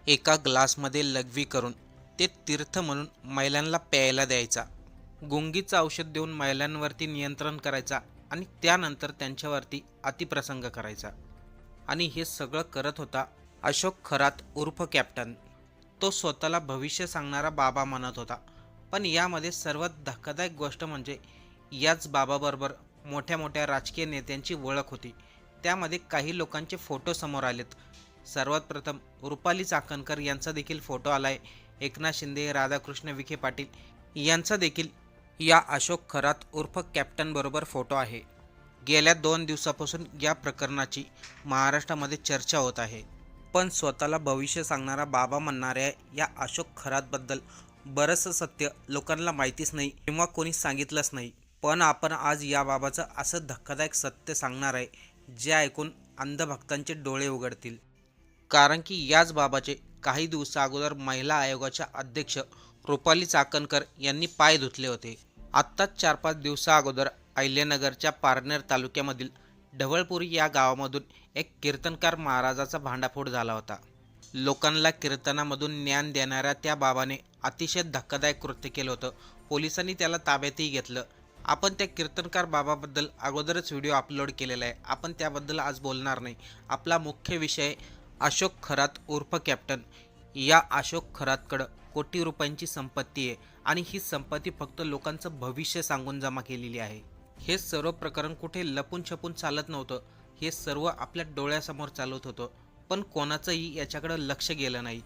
एका ग्लासमध्ये लघवी करून ते तीर्थ म्हणून महिलांना प्यायला द्यायचा. गुंगीचं औषध देऊन महिलांवरती नियंत्रण करायचा आणि त्यानंतर त्यांच्यावरती अतिप्रसंग करायचा. आणि हे सगळं करत होता अशोक खरात उर्फ कॅप्टन. तो स्वतःला भविष्य सांगणारा बाबा म्हणत होता. पण यामध्ये सर्वात धक्कादायक गोष्ट म्हणजे याच बाबाबरोबर मोठ्या मोठ्या राजकीय नेत्यांची ओळख होती. त्यामध्ये काही लोकांचे फोटो समोर आलेत. सर्वात प्रथम रुपाली चाकणकर यांचा देखील फोटो आलाय. एकनाथ शिंदे, राधाकृष्ण विखे पाटील यांचा देखील या अशोक खरात उर्फ कॅप्टन बरोबर फोटो आहे. गेल्या 2 दिवसापासून या प्रकरणाची महाराष्ट्रामध्ये चर्चा होत आहे. पण स्वतःला भविष्य सांगणारा बाबा म्हणणाऱ्या या अशोक खरातबद्दल बरंचसं सत्य लोकांना माहितीच नाही किंवा कोणी सांगितलंच नाही. पण आपण आज या बाबाचं असं धक्कादायक सत्य सांगणार आहे जे ऐकून अंधभक्तांचे डोळे उघडतील. कारण की याच बाबाचे काही दिवसा अगोदर महिला आयोगाच्या अध्यक्ष रुपाली चाकणकर यांनी पाय धुतले होते. आत्ताच 4-5 दिवसा अगोदर अहिल्यानगरच्या पारनेर तालुक्यामधील ढवळपुरी या गावामधून एक कीर्तनकार महाराजाचा भांडाफोड झाला होता. लोकांना कीर्तनामधून ज्ञान देणाऱ्या त्या बाबाने अतिशय धक्कादायक कृत्य केलं होतं. पोलिसांनी त्याला ताब्यातही घेतलं. आपण त्या कीर्तनकार बाबाबद्दल अगोदरच व्हिडिओ अपलोड केलेला आहे. आपण त्याबद्दल आज बोलणार नाही. आपला मुख्य विषय अशोक खरात उर्फ कॅप्टन. या अशोक खरातकडं कोटी रुपयांची संपत्ती आहे आणि ही संपत्ती फक्त लोकांचं भविष्य सांगून जमा केलेली आहे. हे सर्व प्रकरण कुठे लपून छपून चालत नव्हतं. हे सर्व आपल्या डोळ्यासमोर चालत होतं. पण कोणाचंही याच्याकडं लक्ष गेलं नाही.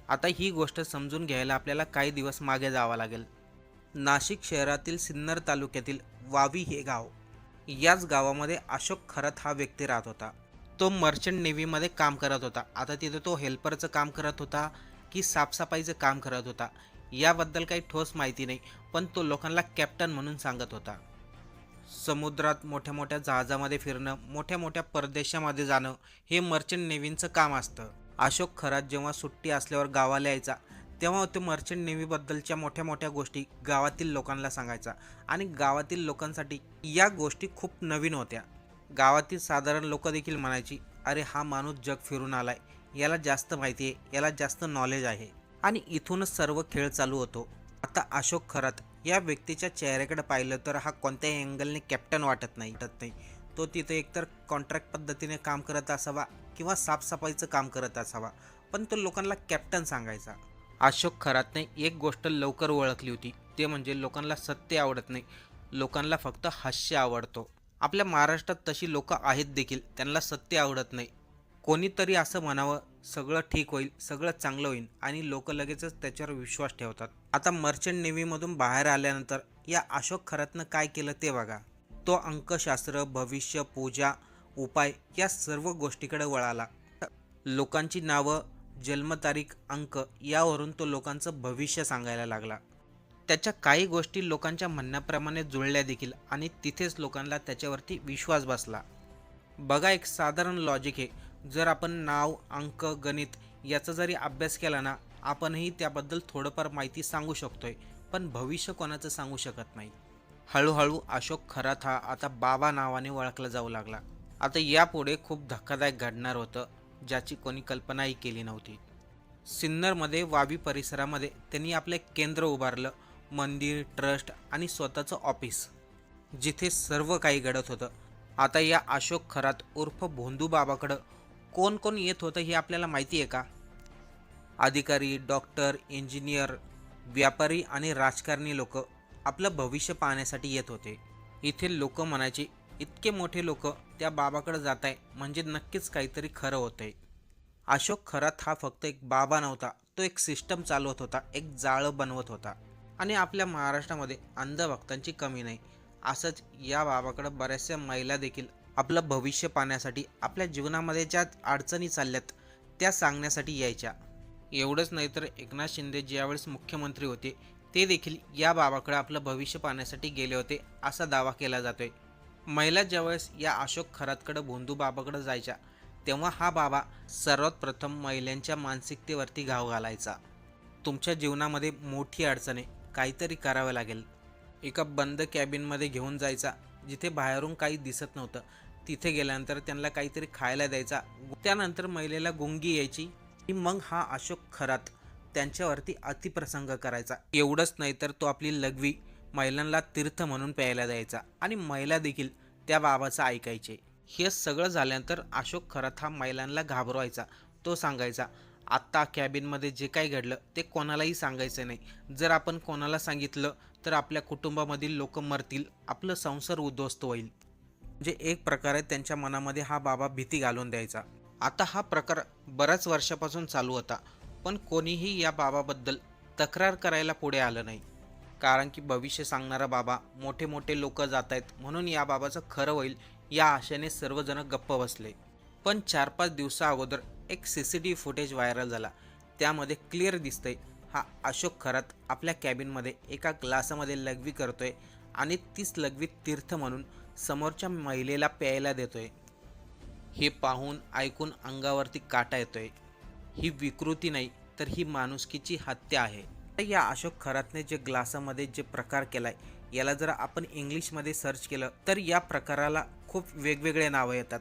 आता ही गोष्ट समजून घ्यायला आपल्याला काही दिवस मागे जावं लागेल. नाशिक शहरातील सिन्नर तालुक्यातील वावी हे गाव. याच गावामध्ये अशोक खरात हा व्यक्ती राहत होता. तो मर्चंट नेव्हीमध्ये काम करत होता. आता तिथे तो हेल्परचं काम करत होता की साफसफाईचं काम करत होता याबद्दल काही ठोस माहिती नाही. पण तो लोकांना कॅप्टन म्हणून सांगत होता. समुद्रात मोठ्या मोठ्या जहाजामध्ये फिरणं, मोठ्या मोठ्या परदेशामध्ये जाणं हे मर्चंट नेव्हीचं काम असतं. अशोक खरात जेव्हा सुट्टी असल्यावर गावाला यायचा तेव्हा तो मर्चंट नेव्हीबद्दलच्या मोठ्या मोठ्या गोष्टी गावातील लोकांना सांगायचा. आणि गावातील लोकांसाठी या गोष्टी खूप नवीन होत्या. गावातील साधारण लोक देखील म्हणायची, अरे हा माणूस जग फिरून आलाय, याला जास्त माहिती आहे, याला जास्त नॉलेज आहे. आणि इथूनच सर्व खेळ चालू होतो. आता अशोक खरात या व्यक्तीच्या चेहऱ्याकडे पाहिलं तर हा कोणत्याही अँगलने कॅप्टन वाटत नाही. तो तिथे एकतर कॉन्ट्रॅक्ट पद्धतीने काम करत असावा किंवा साफसफाईचं काम करत असावा, पण तो लोकांना कॅप्टन सांगायचा. अशोक खरातने एक गोष्ट लवकर ओळखली होती, ते म्हणजे लोकांना सत्य आवडत नाही, लोकांना फक्त हास्य आवडतो. आपल्या महाराष्ट्रात तशी लोक आहेत देखील, त्यांना सत्य आवडत नाही. कोणीतरी असं म्हणावं, सगळं ठीक होईल, सगळं चांगलं होईल आणि लोक लगेचच त्याच्यावर विश्वास ठेवतात. आता मर्चंट नेव्हीमधून बाहेर आल्यानंतर या अशोक खरातनं काय केलं ते बघा. तो अंकशास्त्र, भविष्य, पूजा, उपाय या सर्व गोष्टीकडे वळाला. लोकांची नावं, जन्मतारीख, अंक यावरून तो लोकांचं भविष्य सांगायला लागला. त्याच्या काही गोष्टी लोकांच्या म्हणण्याप्रमाणे जुळल्या देखील आणि तिथेच लोकांना त्याच्यावरती विश्वास बसला. बघा, एक साधारण लॉजिक आहे. जर आपण नाव, अंक, गणित याचा जरी अभ्यास केला ना, आपणही त्याबद्दल थोडंफार माहिती सांगू शकतोय. पण भविष्य कोणाचं सांगू शकत नाही. हळूहळू अशोक खरात हा आता बाबा नावाने ओळखला जाऊ लागला. आता यापुढे खूप धक्कादायक घडणार होतं, ज्याची कोणी कल्पनाही केली नव्हती. सिन्नरमध्ये वावी परिसरामध्ये त्यांनी आपलं एक केंद्र उभारलं. मंदिर, ट्रस्ट आणि स्वतःचं ऑफिस, जिथे सर्व काही घडत होतं. आता या अशोक खरात उर्फ भोंदू बाबाकडं कोण कोण येत होतं हे आपल्याला माहिती आहे का? अधिकारी, डॉक्टर, इंजिनियर, व्यापारी आणि राजकारणी लोक आपलं भविष्य पाहण्यासाठी येत होते. इथे लोक म्हणायचे, इतके मोठे लोक त्या बाबाकडे जात आहे म्हणजे नक्कीच काहीतरी खरं होतंय. अशोक खरात हा फक्त एक बाबा नव्हता, तो एक सिस्टम चालवत होता, एक जाळं बनवत होता. आणि आपल्या महाराष्ट्रामध्ये अंधभक्तांची कमी नाही. असंच या बाबाकडे बऱ्याचशा महिला देखील आपलं भविष्य पाहण्यासाठी, आपल्या जीवनामध्ये ज्या अडचणी चालल्यात त्या सांगण्यासाठी यायच्या. एवढंच नाही तर एकनाथ शिंदे ज्यावेळेस मुख्यमंत्री होते ते देखील या बाबाकडे आपलं भविष्य पाहण्यासाठी गेले होते असा दावा केला जातोय. महिला ज्यावेळेस या अशोक खरातकडे भोंदू बाबाकडे जायच्या तेव्हा हा बाबा सर्वात प्रथम महिलांच्या मानसिकतेवरती घाव घालायचा. तुमच्या जीवनामध्ये मोठी अडचण आहे, काहीतरी करावं लागेल. एका बंद कॅबिनमध्ये घेऊन जायचा, जिथे बाहेरून काही दिसत नव्हतं. तिथे गेल्यानंतर त्यांना काहीतरी खायला द्यायचा. त्यानंतर महिलेला गुंगी यायची मग हा अशोक खरात त्यांच्यावरती अतिप्रसंग करायचा. एवढंच नाही तर तो आपली लघवी महिलांना तीर्थ म्हणून प्यायला द्यायचा आणि महिला देखील त्या बाबाचं ऐकायचे. हे सगळं झाल्यानंतर अशोक खरात हा महिलांना घाबरवायचा. तो सांगायचा, आत्ता कॅबिनमध्ये जे काही घडलं ते कोणालाही सांगायचं नाही. जर आपण कोणाला सांगितलं तर आपल्या कुटुंबामधील लोक मरतील, आपलं संसार उद्ध्वस्त होईल. म्हणजे एक प्रकारे त्यांच्या मनामध्ये हा बाबा भीती घालून द्यायचा. आता हा प्रकार बऱ्याच वर्षापासून चालू होता, पण कोणीही या बाबाबद्दल तक्रार करायला पुढे आलं नाही. कारण की भविष्य सांगणारा बाबा, मोठे मोठे लोक जात आहेत म्हणून या बाबाचं खरं होईल या आशेने सर्वजण गप्प बसले. पण 4-5 दिवसा अगोदर एक CCTV फुटेज व्हायरल झाला. त्यामध्ये क्लिअर दिसतंय हा अशोक खरात आपल्या कॅबिनमध्ये एका ग्लासामध्ये लघवी करतोय आणि तीच लघवी तीर्थ म्हणून समोरच्या महिलेला प्यायला देतोय. हे पाहून ऐकून अंगावरती काटा येतोय. ही विकृती नाही तर ही माणुसकीची हत्या आहे. या अशोक खरातने जे ग्लासामध्ये जे प्रकार केलाय, याला जर आपण इंग्लिशमध्ये सर्च केलं तर या प्रकाराला खूप वेगवेगळे नावं येतात.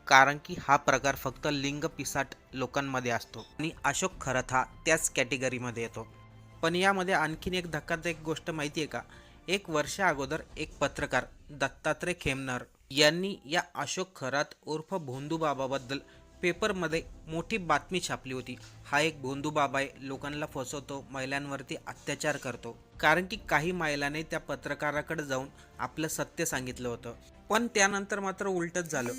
कारण की हा प्रकार फक्त लिंग पिसाट लोकांमध्ये असतो आणि अशोक खरात हा त्याच कॅटेगरीमध्ये येतो. पण यामध्ये आणखीन एक धक्कादायक गोष्ट माहिती आहे का? एक वर्षा अगोदर एक पत्रकार दत्तात्रय खेमनार यांनी या अशोक खरात उर्फ भोंदू बाबाबद्दल पेपरमध्ये मोठी बातमी छापली होती. हा एक भोंदू बाबा आहे, लोकांना फसवतो, महिलांवरती अत्याचार करतो. कारण की काही महिलांनी त्या पत्रकाराकडे जाऊन आपलं सत्य सांगितलं होतं. पण त्यानंतर मात्र उलटच झालं.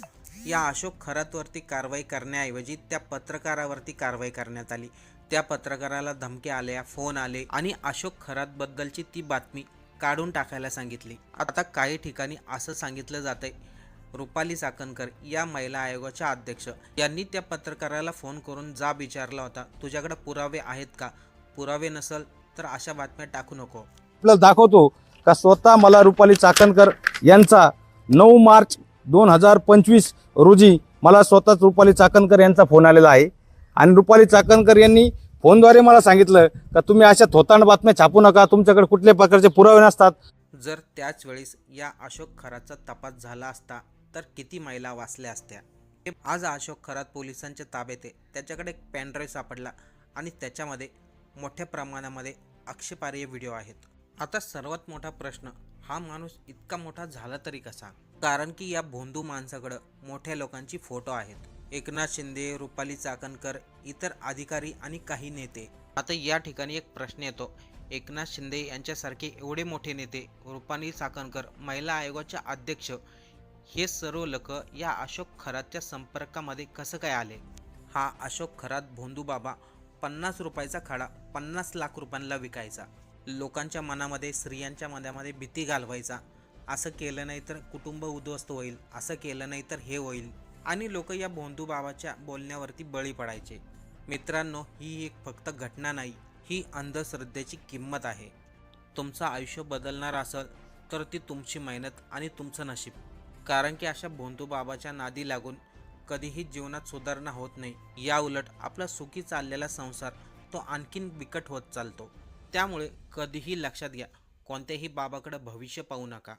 या अशोक खरातवरती कारवाई करण्याऐवजी त्या पत्रकारावरती कारवाई करण्यात आली. त्या पत्रकाराला धमक्या आल्या, फोन आले आणि अशोक खरातबद्दलची ती बातमी काढून टाकायला सांगितली. आता काही ठिकाणी असं सांगितलं जातंय, रुपाली चाकणकर या महिला आयोगाच्या अध्यक्ष यांनी त्या पत्रकाराला फोन करून जाब विचारला होता, तुझ्याकडे पुरावे आहेत का? पुरावे नसल तर अशा बातम्या टाकू नको. आपल्याला दाखवतो का स्वतः मला रुपाली चाकणकर यांचा 9 मार्च 2025 रोजी मला स्वतःच रुपाली चाकणकर यांचा फोन आलेला आहे आणि रुपाली चाकणकर यांनी फोनद्वारे मला सांगितलं का तुम्ही अशा थोतांड बातम्या छापू नका, तुमच्याकडे कुठल्याही प्रकारचे पुरावे नसतात. जर त्याच वेळेस या अशोक खरातचा तपास झाला असता तर किती महिला वाचल्या असत्या. आज अशोक खरात पोलिसांच्या ताब्यात आहे. त्याच्याकडे एक पेनड्राईव्ह सापडला आणि त्याच्यामध्ये मोठ्या प्रमाणामध्ये आक्षेपार्ह व्हिडिओ आहेत. आता सर्वात मोठा प्रश्न, हा माणूस इतका मोठा झाला तरी कसा? कारण की या भोंदू माणसाकडं मोठ्या लोकांची फोटो आहेत. एकनाथ शिंदे, रुपाली चाकणकर, इतर अधिकारी आणि काही नेते. आता या ठिकाणी एक प्रश्न येतो, एकनाथ शिंदे यांच्यासारखे एवढे मोठे नेते, रुपाली चाकणकर महिला आयोगाच्या अध्यक्ष, हे सर्व लोक या अशोक खरातच्या संपर्कामध्ये कसं काय आले? हा अशोक खरात भोंदू बाबा 50 रुपयाचा खडा 50 लाख रुपयांना विकायचा. लोकांच्या मनामध्ये, स्त्रियांच्या मनामध्ये भीती घालवायचा. असं केलं नाही तर कुटुंब उद्ध्वस्त होईल, असं केलं नाही तर हे होईल, आणि लोक या भोंदू बाबाच्या बोलण्यावरती बळी पडायचे. मित्रांनो, ही एक फक्त घटना नाही, ही अंधश्रद्धेची किंमत आहे. तुमचं आयुष्य बदलणार असेल तर ती तुमची मेहनत आणि तुमचं नशीब. कारण की अशा भोंदू बाबाच्या नादी लागून कधीही जीवनात सुधारणा होत नाही. या उलट आपला सुखी चाललेला संसार तो आणखीन बिकट होत चालतो. त्यामुळे कधीही लक्षात घ्या, कोणत्याही बाबाकडे भविष्य पाहू नका.